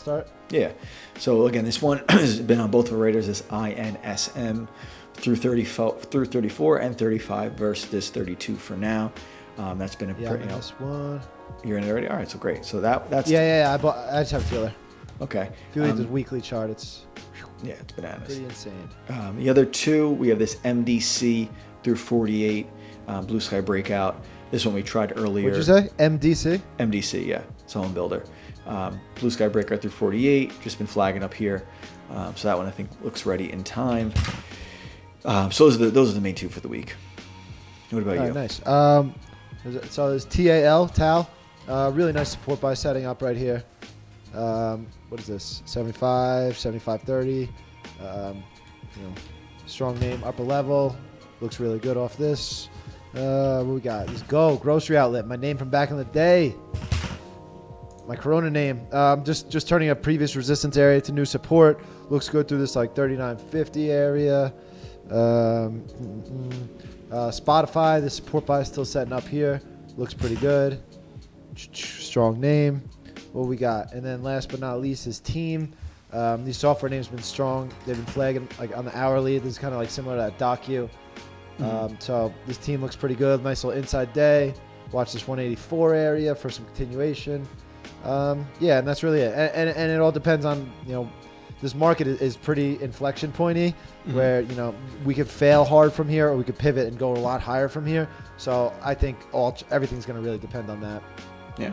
start? Yeah. So again, this one has been on both the Raiders, this INSM through 34 and 35 versus this 32 for now. That's been a pretty. This one. You're in it already. All right, so great. So that's. Yeah. I just have a feeler. Okay. If you look at this weekly chart, it's. Yeah, it's bananas. Pretty insane. The other two, we have this MDC through 48, Blue Sky Breakout. This one we tried earlier. What'd you say? MDC? MDC, yeah. It's a home builder. Blue Sky Breakout through 48, just been flagging up here. So that one I think looks ready in time. So those are the main two for the week. What about you? Nice. So there's TAL. Really nice support buy setting up right here. What is this? 75, 30. Strong name, upper level. Looks really good off this. What we got? Let's go. Grocery Outlet. My name from back in the day. My Corona name. Just turning a previous resistance area to new support. Looks good through this like 39.50 area. Spotify. The support buy is still setting up here. Looks pretty good. Strong name. What we got? And then last but not least is Team. These software names have been strong. They've been flagging like on the hourly. This is kind of like similar to that DocU. So this team looks pretty good. Nice little inside day. Watch this 184 area for some continuation. And that's really it. And it all depends on, this market is pretty inflection pointy where, we could fail hard from here or we could pivot and go a lot higher from here. So I think everything's going to really depend on that. Yeah.